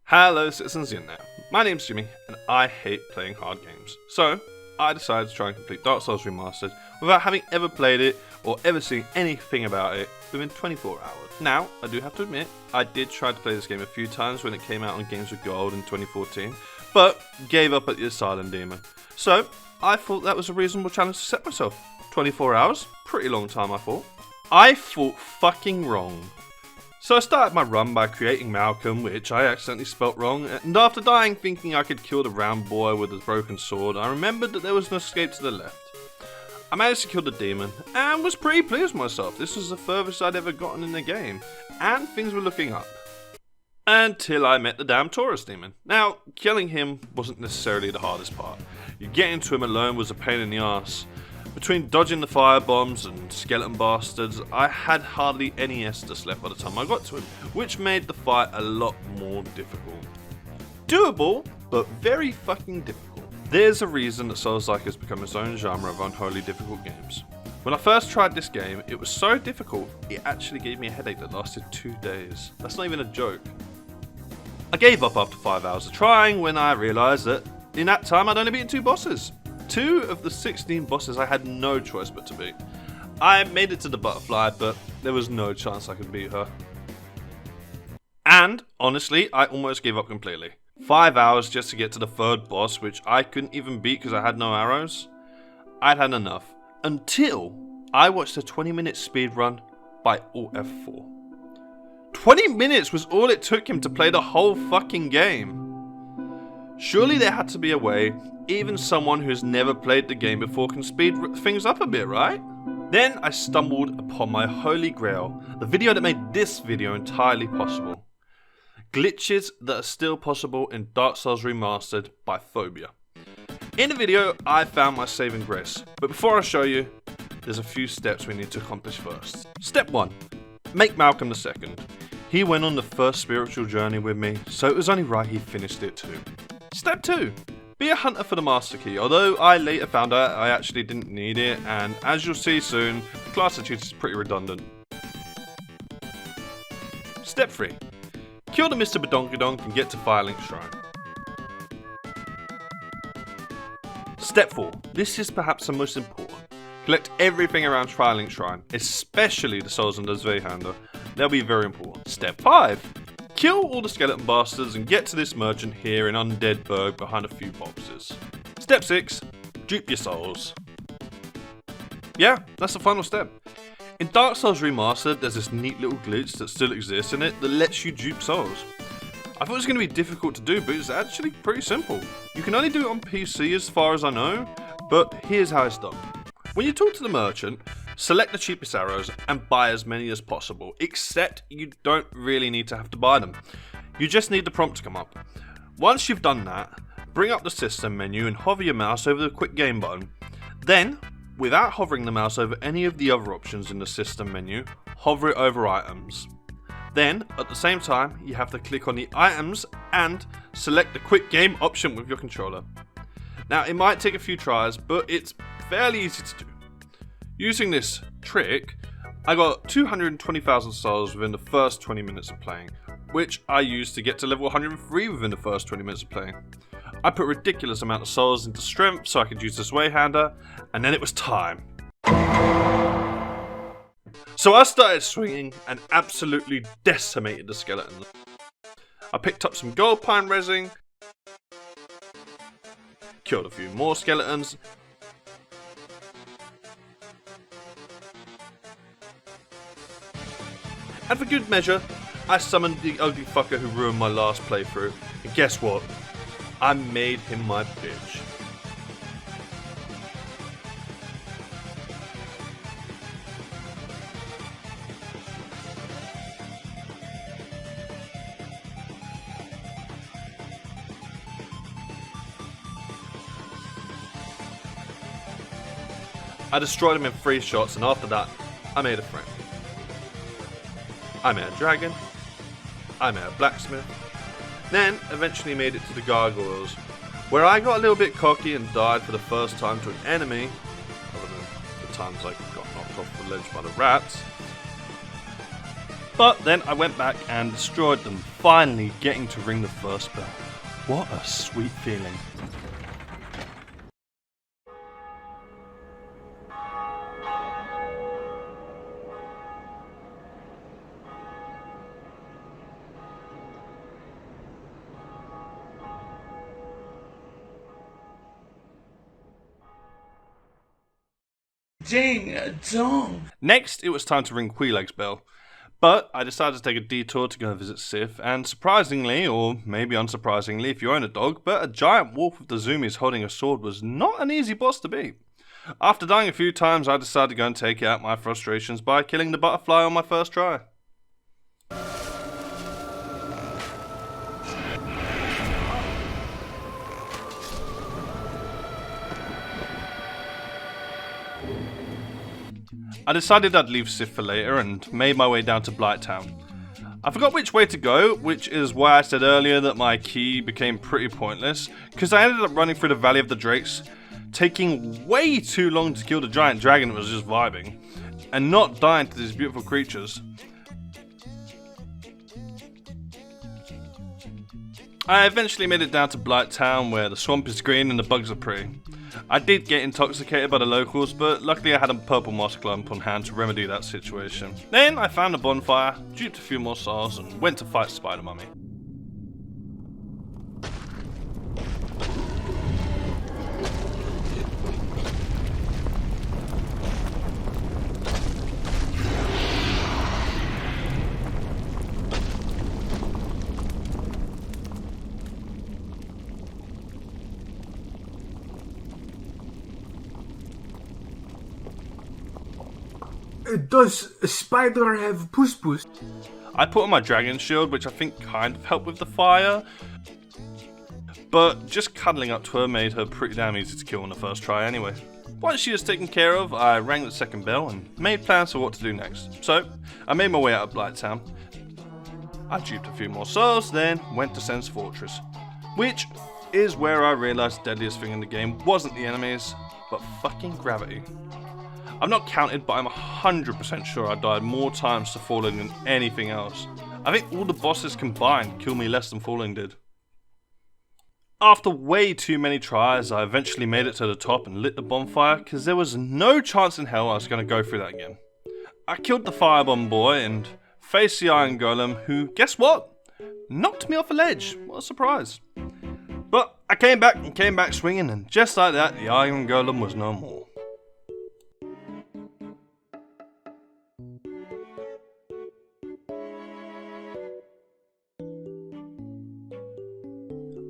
Hello citizens of the internet, my name's Jimmy and I hate playing hard games. So, I decided to try and complete Darksouls Remastered without having ever played it or ever seen anything about it within 24 hours. Now, I do have to admit, I did try to play this game a few times when it came out on Games with Gold in 2014, but gave up at the Asylum Demon. So, I thought that was a reasonable challenge to set myself. 24 hours? Pretty long time I thought. I thought fucking wrong. So I started my run by creating Malcolm, which I accidentally spelt wrong, and after dying thinking I could kill the round boy with his broken sword, I remembered that there was an escape to the left. I managed to kill the demon, and was pretty pleased with myself. This was the furthest I'd ever gotten in the game, and things were looking up. Until I met the damn Taurus demon. Now, killing him wasn't necessarily the hardest part. Getting to him alone was a pain in the arse. Between dodging the fire bombs and skeleton bastards, I had hardly any Estus left by the time I got to him, which made the fight a lot more difficult. Doable, but very fucking difficult. There's a reason that Souls-like has become its own genre of unholy difficult games. When I first tried this game, it was so difficult, it actually gave me a headache that lasted 2 days. That's not even a joke. I gave up after 5 hours of trying when I realised that in that time I'd only beaten 2 bosses. 2 of the 16 bosses I had no choice but to beat. I made it to the butterfly, but there was no chance I could beat her. And, honestly, I almost gave up completely. 5 hours just to get to the 3rd boss, which I couldn't even beat because I had no arrows. I'd had enough. Until I watched a 20-minute speedrun by Alt F4. 20 minutes was all it took him to play the whole fucking game. Surely there had to be a way even someone who's never played the game before can speed things up a bit, right? Then I stumbled upon my holy grail, the video that made this video entirely possible. Glitches that are still possible in Dark Souls Remastered by Phobia. In the video, I found my saving grace, but before I show you, there's a few steps we need to accomplish first. Step 1. Make Malcolm II. He went on the first spiritual journey with me, so it was only right he finished it too. Step 2. Be a hunter for the Master Key, although I later found out I actually didn't need it, and as you'll see soon, the class I choose is pretty redundant. Step 3. Kill the Mr. Badonkadonk and get to Firelink Shrine. Step 4. This is perhaps the most important. Collect everything around Firelink Shrine, especially the souls and the Zweihander. They'll be very important. Step 5. Kill all the skeleton bastards and get to this merchant here in Undead Berg behind a few boxes. Step 6. Dupe your souls. Yeah, that's the final step. In Dark Souls Remastered, there's this neat little glitch that still exists in it that lets you dupe souls. I thought it was going to be difficult to do, but it's actually pretty simple. You can only do it on PC as far as I know, but here's how it's done. When you talk to the merchant, select the cheapest arrows and buy as many as possible, except you don't really need to have to buy them. You just need the prompt to come up. Once you've done that, bring up the system menu and hover your mouse over the quick game button. Then, without hovering the mouse over any of the other options in the system menu, hover it over items. Then, at the same time, you have to click on the items and select the quick game option with your controller. Now, it might take a few tries, but it's fairly easy to do. Using this trick, I got 220,000 souls within the first 20 minutes of playing, which I used to get to level 103 within the first 20 minutes of playing. I put a ridiculous amount of souls into strength so I could use the Zweihander, and then it was time. So I started swinging and absolutely decimated the skeleton. I picked up some gold pine resin, killed a few more skeletons, and for good measure, I summoned the ugly fucker who ruined my last playthrough, and guess what? I made him my bitch. I destroyed him in 3 shots, and after that, I made a friend. I met a dragon, I met a blacksmith, then eventually made it to the gargoyles, where I got a little bit cocky and died for the first time to an enemy, other than the times I got knocked off the ledge by the rats. But then I went back and destroyed them, finally getting to ring the first bell. What a sweet feeling. Ding dong. Next, it was time to ring Queeleg's bell. But I decided to take a detour to go visit Sif, and surprisingly, or maybe unsurprisingly if you own a dog, but a giant wolf with the zoomies holding a sword was not an easy boss to beat. After dying a few times, I decided to go and take out my frustrations by killing the butterfly on my first try. I decided I'd leave Sif for later and made my way down to Blighttown. I forgot which way to go, which is why I said earlier that my key became pretty pointless, because I ended up running through the Valley of the Drakes, taking way too long to kill the giant dragon that was just vibing, and not dying to these beautiful creatures. I eventually made it down to Blighttown, where the swamp is green and the bugs are pretty. I did get intoxicated by the locals, but luckily I had a purple moss clump on hand to remedy that situation. Then I found a bonfire, duped a few more souls, and went to fight Spider Mummy. Does a spider have puss? I put on my dragon shield, which I think kind of helped with the fire, but just cuddling up to her made her pretty damn easy to kill on the first try anyway. Once she was taken care of, I rang the second bell and made plans for what to do next. So, I made my way out of Blighttown. I duped a few more souls, then went to Sen's Fortress, which is where I realised the deadliest thing in the game wasn't the enemies, but fucking gravity. I'm not counted, but I'm 100% sure I died more times to falling than anything else. I think all the bosses combined killed me less than falling did. After way too many tries, I eventually made it to the top and lit the bonfire, because there was no chance in hell I was going to go through that again. I killed the firebomb boy and faced the iron golem, who, guess what? Knocked me off a ledge. What a surprise. But I came back swinging, and just like that, the iron golem was no more.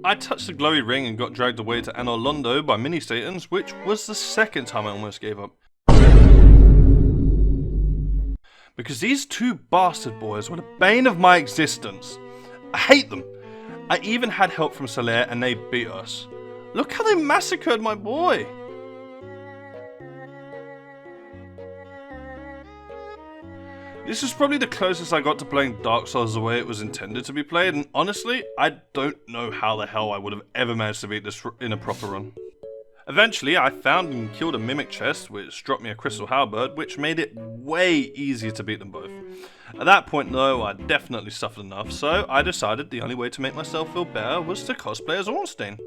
I touched the glowy ring and got dragged away to Anor Londo by mini-Satans, which was the second time I almost gave up. Because these two bastard boys were the bane of my existence. I hate them. I even had help from Solaire and they beat us. Look how they massacred my boy. This is probably the closest I got to playing Dark Souls the way it was intended to be played, and honestly, I don't know how the hell I would have ever managed to beat this in a proper run. Eventually, I found and killed a mimic chest, which dropped me a crystal halberd, which made it way easier to beat them both. At that point though, I definitely suffered enough, so I decided the only way to make myself feel better was to cosplay as Ornstein.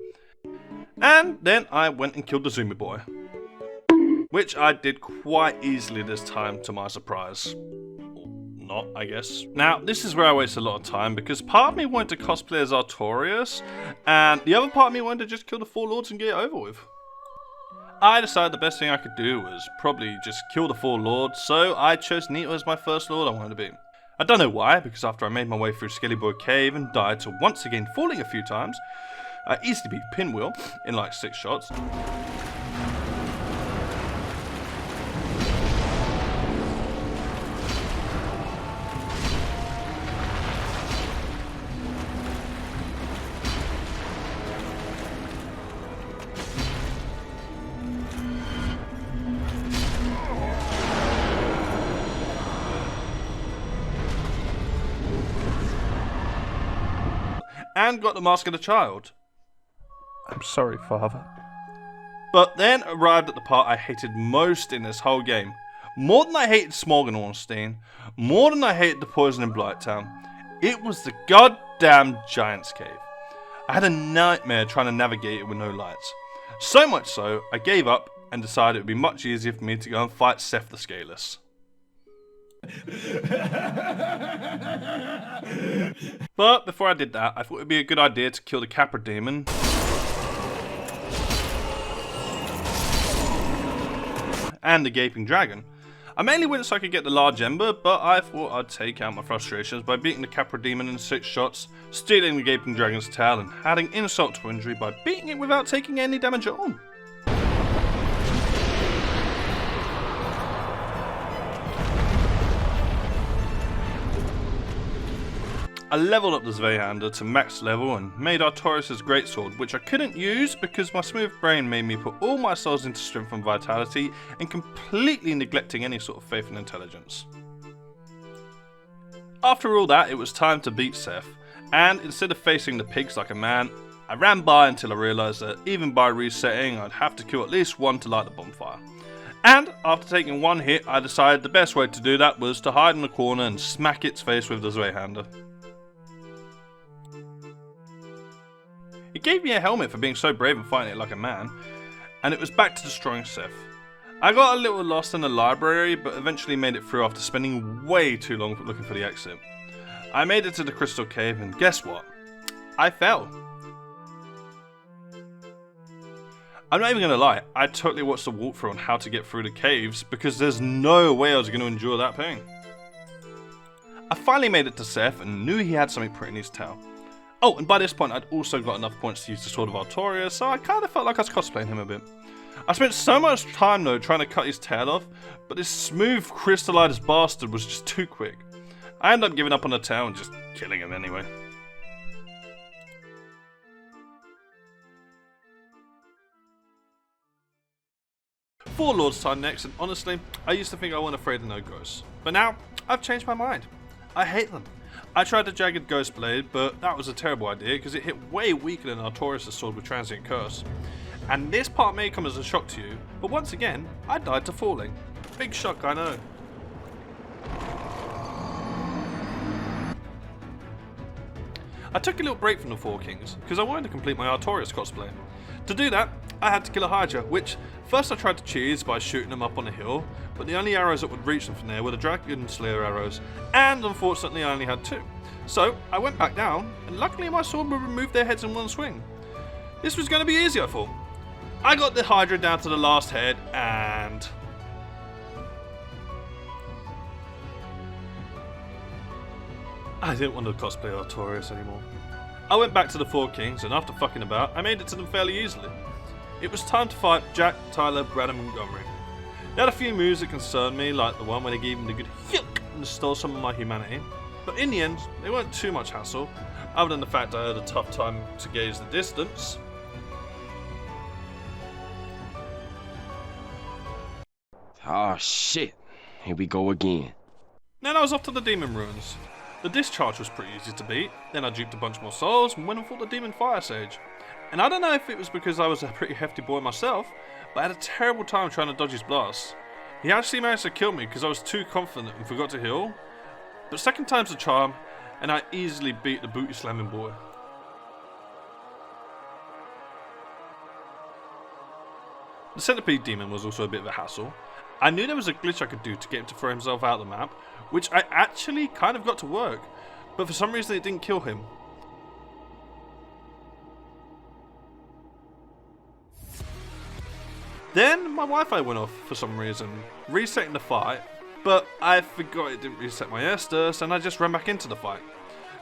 And then I went and killed the Zoomy boy, which I did quite easily this time to my surprise. Not, I guess. Now, this is where I wasted a lot of time, because part of me wanted to cosplay as Artorias, and the other part of me wanted to just kill the four lords and get it over with. I decided the best thing I could do was probably just kill the four lords, so I chose Nito as my first lord I wanted to be. I don't know why, because after I made my way through Skelly Boy Cave and died to once again falling a few times, I easily beat Pinwheel in like 6 shots. And got the Mask of the Child. I'm sorry, Father. But then arrived at the part I hated most in this whole game, More than I hated Smog and Ornstein, more than I hated the poison in Blighttown, it was the goddamn Giant's Cave. I had a nightmare trying to navigate it with no lights. So much so, I gave up and decided it would be much easier for me to go and fight Seth the Scaleless. But before I did that, I thought it would be a good idea to kill the Capra Demon. And the Gaping Dragon. I mainly went so I could get the large ember, but I thought I'd take out my frustrations by beating the Capra Demon in 6 shots, stealing the Gaping Dragon's tail, and adding insult to injury by beating it without taking any damage at all. I leveled up the Zweihander to max level and made Artorias' greatsword, which I couldn't use because my smooth brain made me put all my souls into strength and vitality and completely neglecting any sort of faith and intelligence. After all that, it was time to beat Seth, and instead of facing the pigs like a man, I ran by until I realised that even by resetting, I'd have to kill at least one to light the bonfire. And after taking one hit, I decided the best way to do that was to hide in the corner and smack its face with the Zweihander. It gave me a helmet for being so brave and fighting it like a man, and it was back to destroying Seth. I got a little lost in the library, but eventually made it through after spending way too long looking for the exit. I made it to the Crystal Cave, and guess what? I fell. I'm not even gonna lie, I totally watched the walkthrough on how to get through the caves, because there's no way I was gonna endure that pain. I finally made it to Seth, and knew he had something pretty in his tail. Oh, and by this point I'd also got enough points to use the Sword of Artorias, so I kind of felt like I was cosplaying him a bit. I spent so much time though trying to cut his tail off, but this smooth crystallized bastard was just too quick. I ended up giving up on the tail and just killing him anyway. For Lord's time next, and honestly, I used to think I wasn't afraid of no ghosts, but now I've changed my mind. I hate them. I tried the Jagged Ghost Blade, but that was a terrible idea because it hit way weaker than Artorias' sword with Transient Curse. And this part may come as a shock to you, but once again, I died to falling. Big shock, I know. I took a little break from the Four Kings because I wanted to complete my Artorias cosplay. To do that, I had to kill a Hydra, which first I tried to cheese by shooting them up on a hill, but the only arrows that would reach them from there were the Dragon Slayer arrows, and unfortunately I only had 2. So I went back down, and luckily my sword would remove their heads in one swing. This was going to be easy, I thought. I got the Hydra down to the last head, and I didn't want to cosplay Artorias anymore. I went back to the Four Kings, and after fucking about, I made it to them fairly easily. It was time to fight Jack, Tyler, Brad and Montgomery. They had a few moves that concerned me, like the one where they gave me the good yuck and stole some of my humanity. But in the end, they weren't too much hassle, other than the fact I had a tough time to gauge the distance. Oh shit, here we go again. Then I was off to the Demon Ruins. The discharge was pretty easy to beat, then I duped a bunch more souls and went and fought the Demon Fire Sage. And I don't know if it was because I was a pretty hefty boy myself, but I had a terrible time trying to dodge his blasts. He actually managed to kill me because I was too confident and forgot to heal. But second time's the charm, and I easily beat the booty slamming boy. The Centipede Demon was also a bit of a hassle. I knew there was a glitch I could do to get him to throw himself out of the map, which I actually kind of got to work, but for some reason it didn't kill him. Then my Wi-Fi went off for some reason, resetting the fight, but I forgot it didn't reset my Estus and I just ran back into the fight.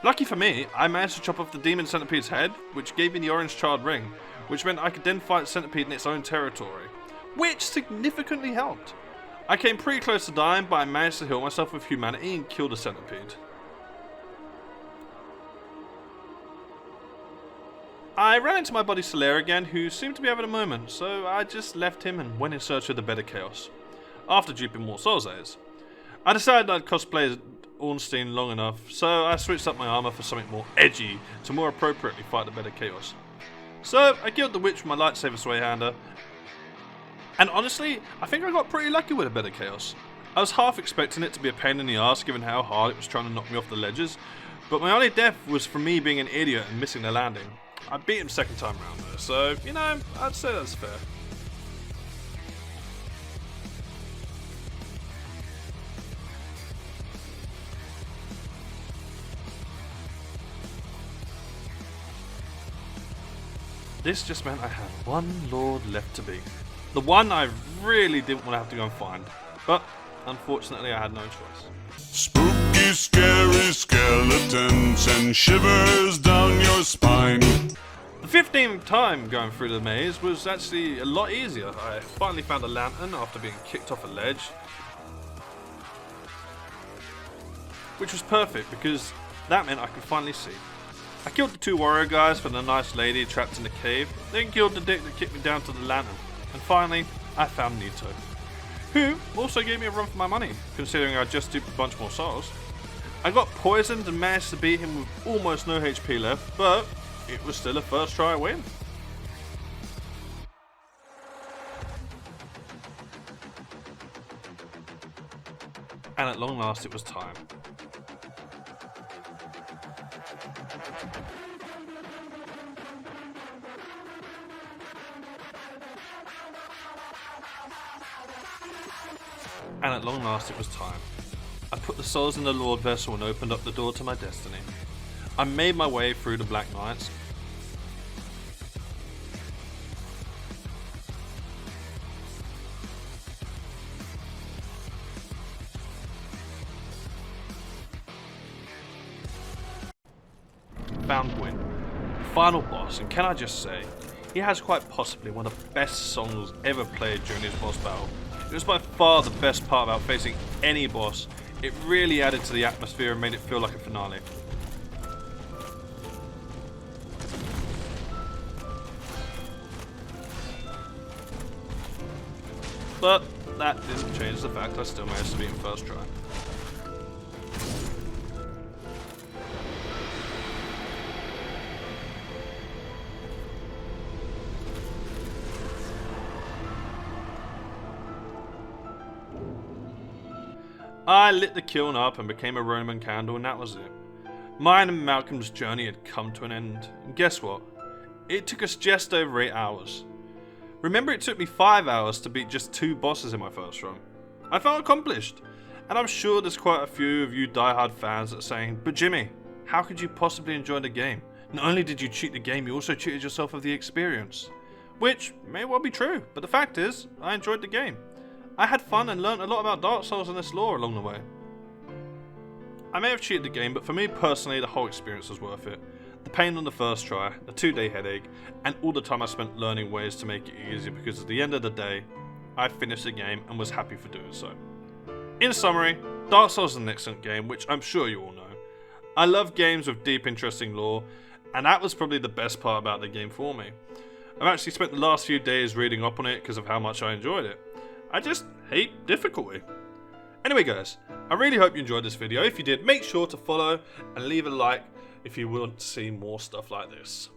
Lucky for me, I managed to chop off the Demon Centipede's head, which gave me the orange charred ring, which meant I could then fight the Centipede in its own territory, which significantly helped. I came pretty close to dying, but I managed to heal myself with humanity and kill the Centipede. I ran into my buddy Solaire again, who seemed to be having a moment, so I just left him and went in search of the better chaos. After duping more souls, that is. I decided I'd cosplay as Ornstein long enough, so I switched up my armour for something more edgy to more appropriately fight the better chaos. So I killed the witch with my lightsaber Zweihander, and honestly, I think I got pretty lucky with a better chaos. I was half expecting it to be a pain in the arse given how hard it was trying to knock me off the ledges, but my only death was from me being an idiot and missing the landing. I beat him second time round though, so, you know, I'd say that's fair. This just meant I had one lord left to beat. The one I really didn't want to have to go and find, but unfortunately I had no choice. Spooky, scary skeletons and shivers down your spine. The 15th time going through the maze was actually a lot easier. I finally found a lantern after being kicked off a ledge, which was perfect because that meant I could finally see. I killed the 2 warrior guys for the nice lady trapped in the cave, then killed the dick that kicked me down to the lantern, and finally I found Nito, who also gave me a run for my money, considering I just duped a bunch more souls. I got poisoned and managed to beat him with almost no HP left, but it was still a first try win. And at long last it was time. And at long last it was time. I put the souls in the Lord vessel and opened up the door to my destiny. I made my way through the Black Knights. Found Gwyn, the final boss, and can I just say, he has quite possibly one of the best songs ever played during his boss battle. It was by far the best part about facing any boss. It really added to the atmosphere and made it feel like a finale. But that didn't change the fact I still managed to beat him first try. I lit the kiln up and became a Roman candle, and that was it. Mine and Malcolm's journey had come to an end, and guess what? It took us just over 8 hours. Remember, it took me 5 hours to beat just 2 bosses in my first run. I felt accomplished, and I'm sure there's quite a few of you diehard fans that are saying, "But Jimmy, how could you possibly enjoy the game? Not only did you cheat the game, you also cheated yourself of the experience." Which may well be true, but the fact is, I enjoyed the game. I had fun and learned a lot about Darksouls and its lore along the way. I may have cheated the game, but for me personally, the whole experience was worth it. The pain on the first try, the 2-day headache, and all the time I spent learning ways to make it easier, because at the end of the day, I finished the game and was happy for doing so. In summary, Darksouls is an excellent game, which I'm sure you all know. I love games with deep, interesting lore, and that was probably the best part about the game for me. I've actually spent the last few days reading up on it because of how much I enjoyed it. I just hate difficulty. Anyway guys, I really hope you enjoyed this video. If you did, make sure to follow and leave a like if you want to see more stuff like this.